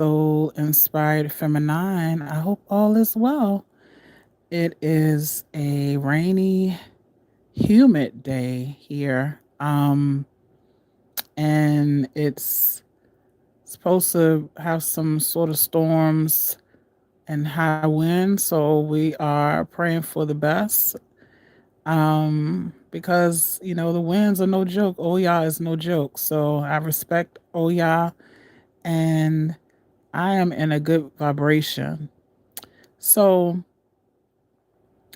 Soul Inspired Feminine. I hope all is well. It is a rainy, humid day here. And it's supposed to have some sort of storms and high winds. So we are praying for the best. Because the winds are no joke. Oya is no joke. So I respect Oya, and I am in a good vibration. So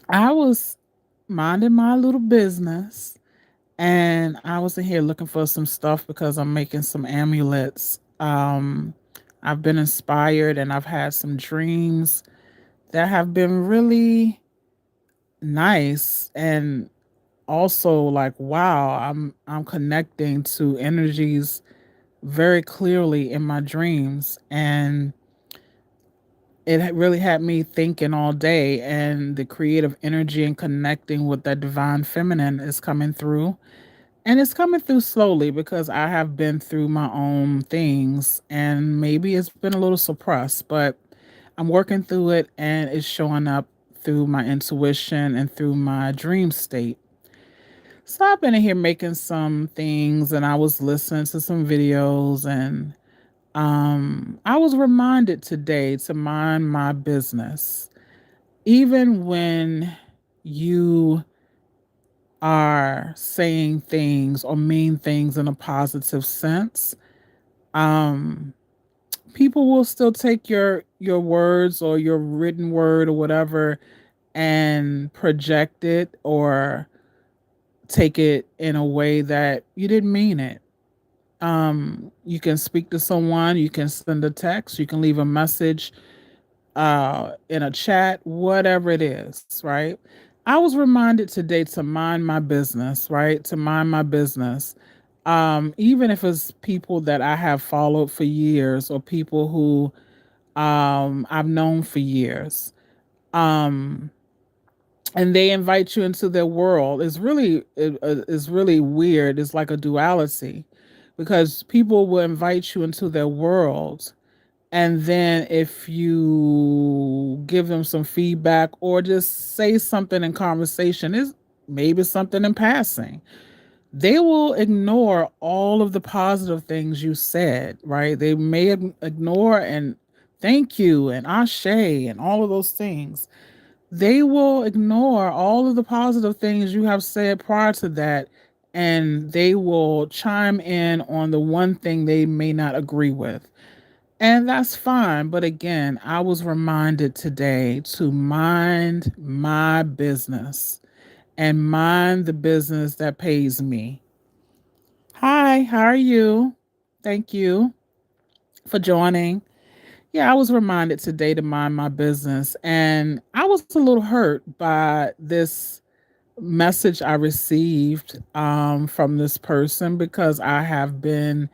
I was minding my little business, and I was in here looking for some stuff because I'm making some amulets. I've been inspired and I've had some dreams that have been really nice, and also like, wow, I'm connecting to energies very clearly in my dreams, and really had me thinking all day, and the creative energy and connecting with that divine feminine is coming through, and it's coming through slowly because I have been through my own things, and maybe it's been a little suppressed, but I'm working through it, and it's showing up through my intuition and through my dream state. So I've been in here making some things, and I was listening to some videos, and I was reminded today to mind my business. Even when you are saying things or mean things in a positive sense, um, people will still take your words or your written word or whatever and project it or take it in a way that you didn't mean it. You can speak to someone, you can send a text, you can leave a message in a chat, whatever it is, right? I was reminded today to mind my business, right? To mind my business. Even if it's people that I have followed for years or people who I've known for years. Um, and they invite you into their world. It's really weird. It's like a duality because people will invite you into their world, and then if you give them some feedback or just say something in conversation, is maybe something in passing, they will ignore all of the positive things you said, right? They may ignore and thank you and ashe and all of those things. They will ignore all of the positive things you have said prior to that, and they will chime in on the one thing they may not agree with. And that's fine. But again, I was reminded today to mind my business and mind the business that pays me. Hi, how are you? Thank you for joining. Yeah, I was reminded today to mind my business. And I was a little hurt by this message I received from this person because I have been,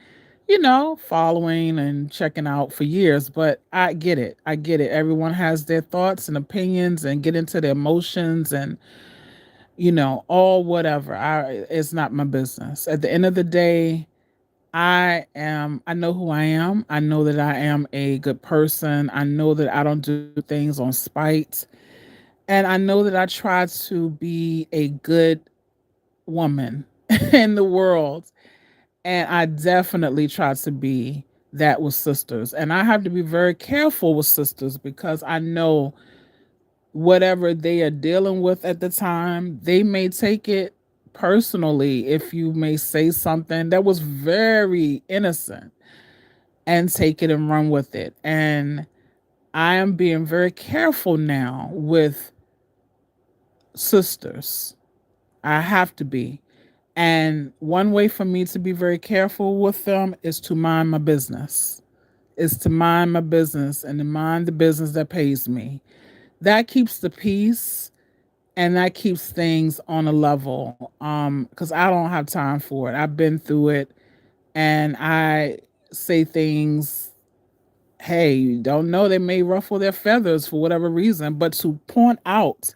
following and checking out for years. But I get it. I get it. Everyone has their thoughts and opinions and get into their emotions and, all whatever. It's not my business. At the end of the day, I know who I am. I know that I am a good person. I know that I don't do things on spite. And I know that I try to be a good woman in the world. And I definitely try to be that with sisters. And I have to be very careful with sisters because I know whatever they are dealing with at the time, they may take it personally if you may say something that was very innocent and take it and run with it. And I am being very careful now with sisters. I have to be. And one way for me to be very careful with them is to mind my business. Is to mind my business and to mind the business that pays me. That keeps the peace and that keeps things on a level. Because I don't have time for it. I've been through it, and I say things, hey, you don't know, they may ruffle their feathers for whatever reason, but to point out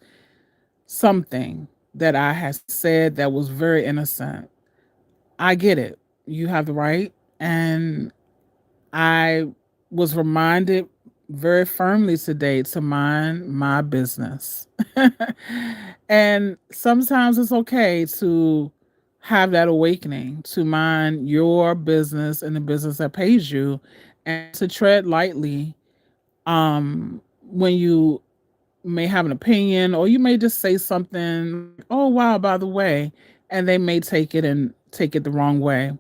something that I had said that was very innocent, I get it. You have the right. And I was reminded very firmly today to mind my business. And sometimes it's okay to have that awakening to mind your business and the business that pays you, and to tread lightly when you may have an opinion, or you may just say something, oh wow, by the way, and they may take it the wrong way.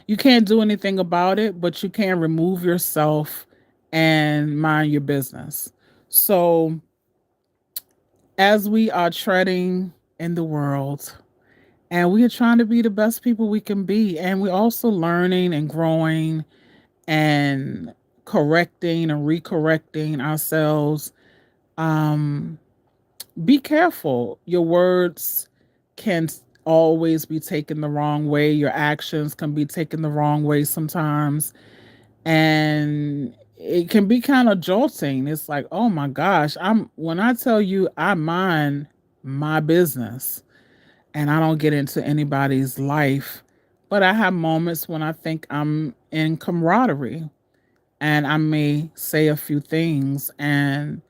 You can't do anything about it, but you can remove yourself and mind your business. So, as we are treading in the world and we are trying to be the best people we can be, and we're also learning and growing and correcting and recorrecting ourselves, um, be careful. Your words can always be taken the wrong way, your actions can be taken the wrong way sometimes, and it can be kind of jolting. It's like, oh my gosh, when I tell you I mind my business and I don't get into anybody's life, but I have moments when I think I'm in camaraderie and I may say a few things and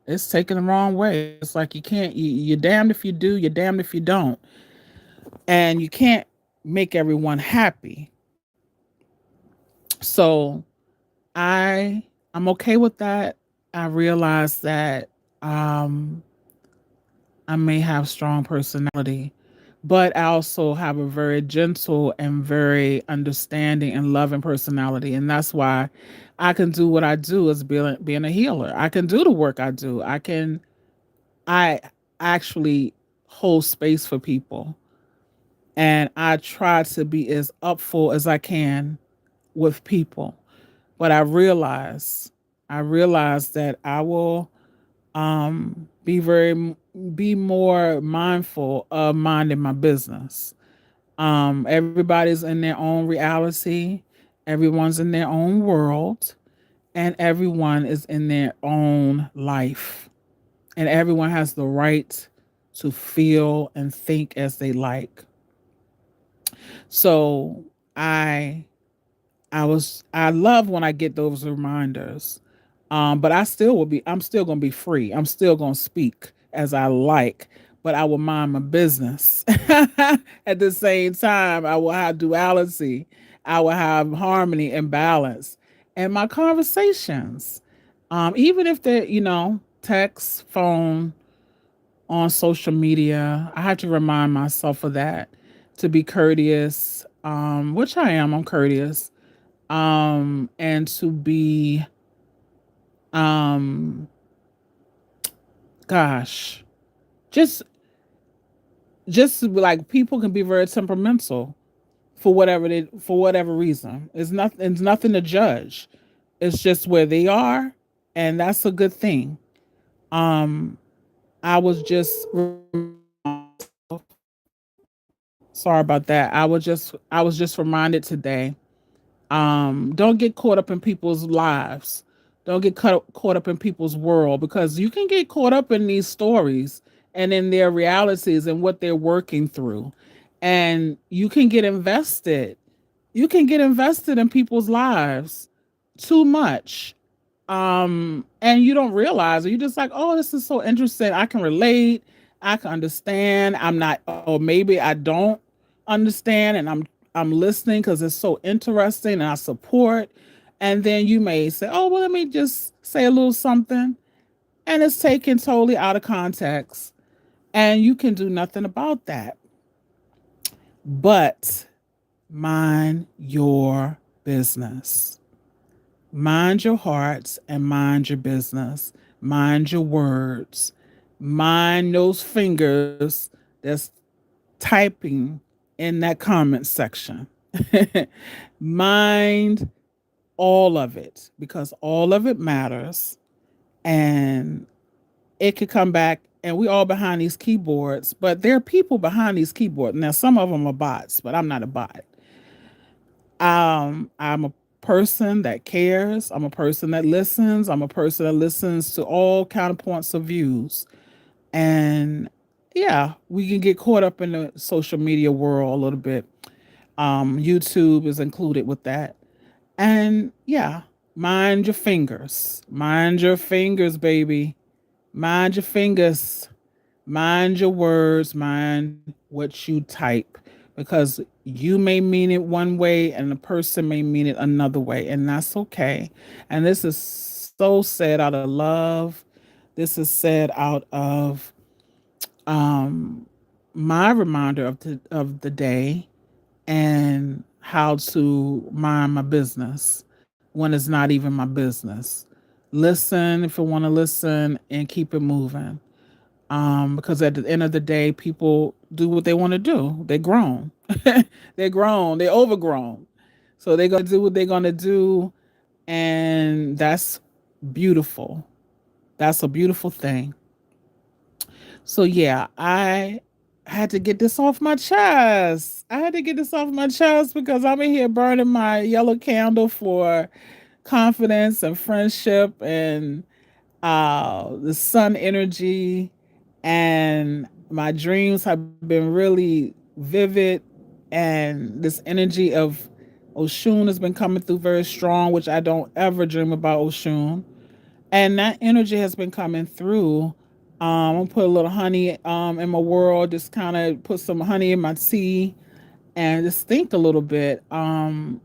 it's taken the wrong way. It's like you can't, you're damned if you do, you're damned if you don't. And you can't make everyone happy. So I I'm okay with that. I realize that um I may have strong personality, but I also have a very gentle and very understanding and loving personality. And that's why I can do what I do as being a healer. I can do the work I do. I actually hold space for people, and I try to be as upful as I can with people. But I realize that I will be more mindful of minding my business. Everybody's in their own reality, everyone's in their own world, and everyone is in their own life. And everyone has the right to feel and think as they like. So I I love when I get those reminders. But I'm still gonna be free. I'm still gonna speak as I like, but I will mind my business. At the same time, I will have duality. I will have harmony and balance. And my conversations, even if they're, text, phone, on social media, I have to remind myself of that, to be courteous, which I am. I'm courteous, and to be, um, gosh, just like people can be very temperamental for whatever reason. It's nothing to judge. It's just where they are, and that's a good thing. Um, I was just sorry about that. I was just reminded today. Don't get caught up in people's lives. Don't get caught up in people's world, because you can get caught up in these stories and in their realities and what they're working through. And you can get invested. You can get invested in people's lives too much. And you don't realize it. You're just like, oh, this is so interesting. I can relate. I can understand. I'm not, or maybe I don't understand, and I'm listening because it's so interesting and I support. And then you may say, oh, well, let me just say a little something. And it's taken totally out of context. And you can do nothing about that. But mind your business. Mind your hearts and mind your business. Mind your words. Mind those fingers that's typing in that comment section. Mind all of it, because all of it matters, and it could come back, and we all behind these keyboards, but there are people behind these keyboards. Now some of them are bots, but I'm not a bot. I'm a person that cares. I'm a person that listens. I'm a person that listens to all counterpoints of views. And yeah, we can get caught up in the social media world a little bit. YouTube is included with that. And yeah, Mind your fingers. Mind your fingers, baby. Mind your fingers. Mind your words. Mind what you type. Because you may mean it one way and the person may mean it another way. And that's okay. And this is so said out of love. This is said out of um, my reminder of the day and how to mind my business when it's not even my business. Listen if you want to listen and keep it moving. Because at the end of the day, people do what they want to do. They're grown. They're grown. They're overgrown. So they're gonna do what they're gonna do, and that's beautiful. That's a beautiful thing. So yeah, I had to get this off my chest. I had to get this off my chest because I'm in here burning my yellow candle for confidence and friendship and the sun energy, and my dreams have been really vivid, and this energy of Oshun has been coming through very strong, which I don't ever dream about Oshun, and that energy has been coming through. I'm gonna put a little honey in my world, just kind of put some honey in my tea and just think a little bit.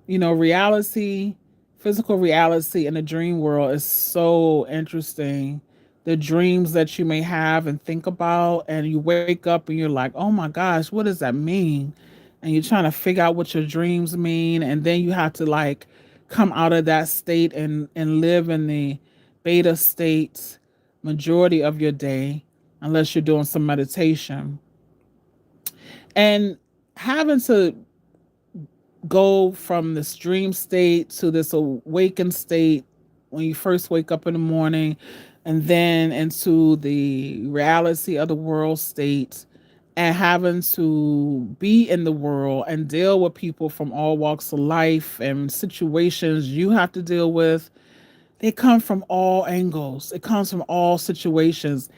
Reality, physical reality in the dream world is so interesting. The dreams that you may have and think about, and you wake up and you're like, oh my gosh, what does that mean? And you're trying to figure out what your dreams mean, and then you have to like come out of that state and live in the beta state majority of your day, unless you're doing some meditation. And having to go from this dream state to this awakened state when you first wake up in the morning, and then into the reality of the world state, and having to be in the world and deal with people from all walks of life and situations you have to deal with. They come from all angles, it comes from all situations.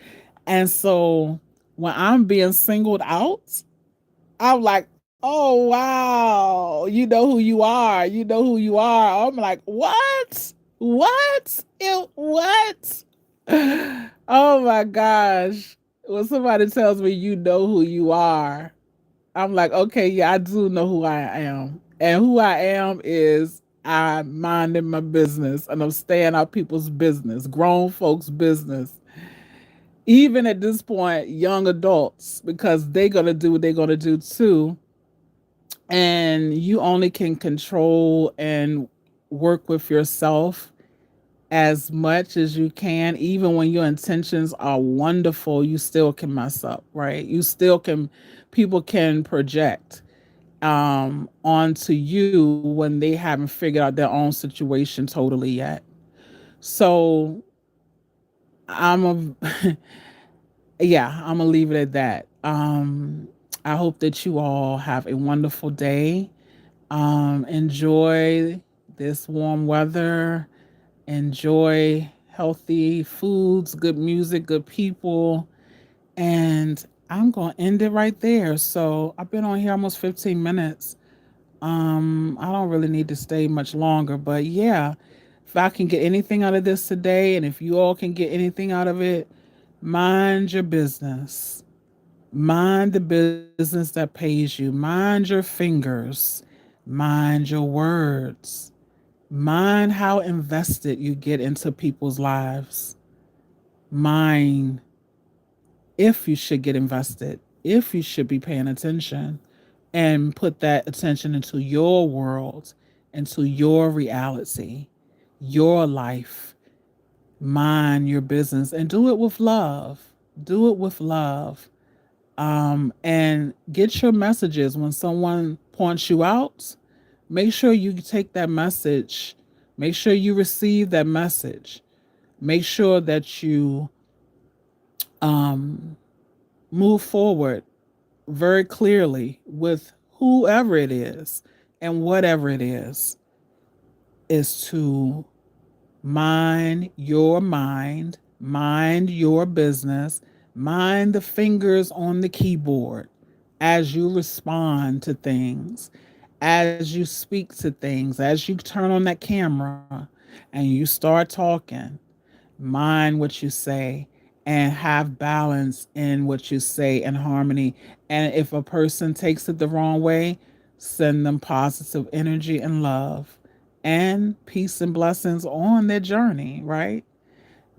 And so when I'm being singled out, I'm like, oh wow, you know who you are. You know who you are. I'm like, what? What? What? Oh my gosh. When somebody tells me you know who you are, I'm like, okay, yeah, I do know who I am. And who I am is I'm minding my business and I'm staying out people's business, grown folks' business, even at this point, young adults, because they're gonna do what they're gonna do too. And you only can control and work with yourself as much as you can. Even when your intentions are wonderful, you still can mess up, right? You still can, people can project onto you when they haven't figured out their own situation totally yet. So I'm a yeah, I'm gonna leave it at that. I hope that you all have a wonderful day. Enjoy this warm weather. Enjoy healthy foods, good music, good people. And I'm going to end it right there. So I've been on here almost 15 minutes. I don't really need to stay much longer, but yeah, if I can get anything out of this today, and if you all can get anything out of it, mind your business. Mind the business that pays you. Mind your fingers. Mind your words. Mind how invested you get into people's lives. Mind if you should get invested, if you should be paying attention, and put that attention into your world, into your reality, your life. Mind your business and do it with love. Do it with love. And get your messages when someone points you out. Make sure you take that message. Make sure you receive that message. Make sure that you um, move forward very clearly with whoever it is and whatever it is to mind your business, mind the fingers on the keyboard as you respond to things, as you speak to things, as you turn on that camera. and you start talking, mind what you say, and have balance in what you say and harmony. And if a person takes it the wrong way, send them positive energy and love and peace and blessings on their journey, right?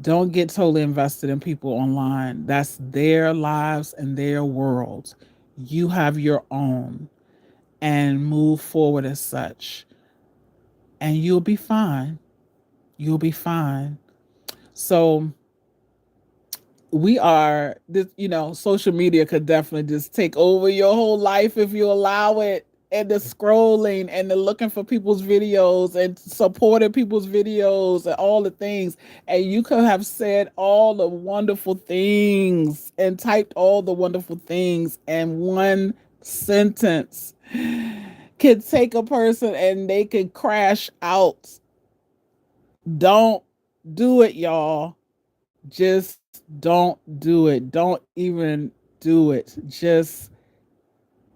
Don't get totally invested in people online. That's their lives and their worlds. You have your own, and move forward as such, and you'll be fine. You'll be fine. So, we are this, social media could definitely just take over your whole life if you allow it. And the scrolling and the looking for people's videos and supporting people's videos and all the things. And you could have said all the wonderful things and typed all the wonderful things, and one sentence could take a person and they could crash out. Don't do it, y'all. Just don't do it. Don't even do it. Just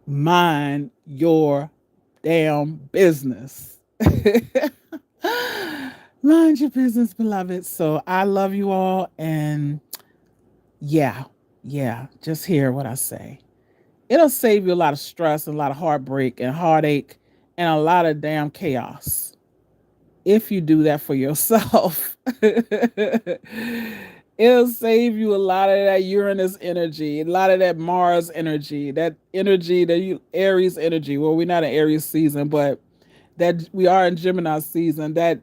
mind your damn business. Mind your business, beloved. So I love you all. And yeah, yeah, just hear what I say. It'll save you a lot of stress and a lot of heartbreak and heartache and a lot of damn chaos if you do that for yourself. It'll save you a lot of that Uranus energy, a lot of that Mars energy, that energy, that you Aries energy. Well, we're not in Aries season, but that we are in Gemini season. That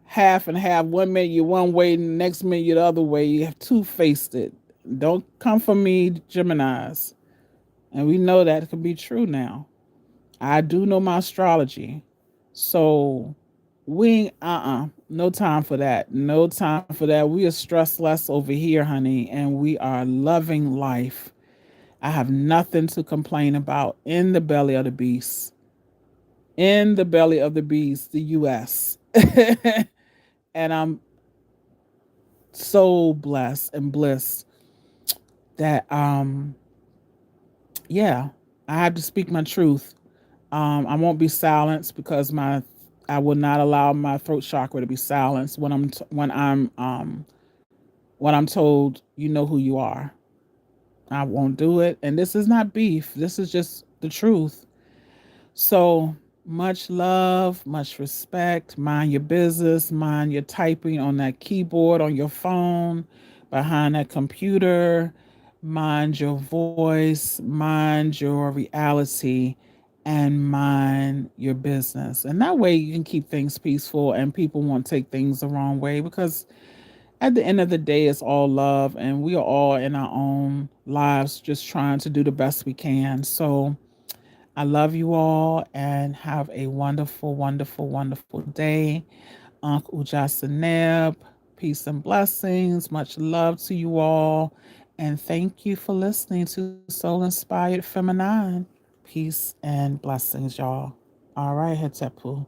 half and half. 1 minute you're one way, and the next minute you're the other way. You have two faced it. Don't come for me, Geminis. And we know that can be true now. I do know my astrology. So we no time for that. No time for that. We are stressed less over here, honey, and we are loving life. I have nothing to complain about in the belly of the beast. In the belly of the beast, the US. And I'm so blessed and blissed that yeah, I have to speak my truth. I won't be silenced because my I will not allow my throat chakra to be silenced when when I'm told you know who you are. I won't do it. And this is not beef. This is just the truth. So much love, much respect. Mind your business. Mind your typing on that keyboard, on your phone, behind that computer. Mind your voice. Mind your reality. And mind your business. And that way you can keep things peaceful and people won't take things the wrong way, because at the end of the day, it's all love, and we are all in our own lives just trying to do the best we can. So I love you all and have a wonderful, wonderful, wonderful day. Uncle Jasaneb, peace and blessings. Much love to you all. And thank you for listening to Soul Inspired Feminine. Peace and blessings, y'all. All right, Hetepu.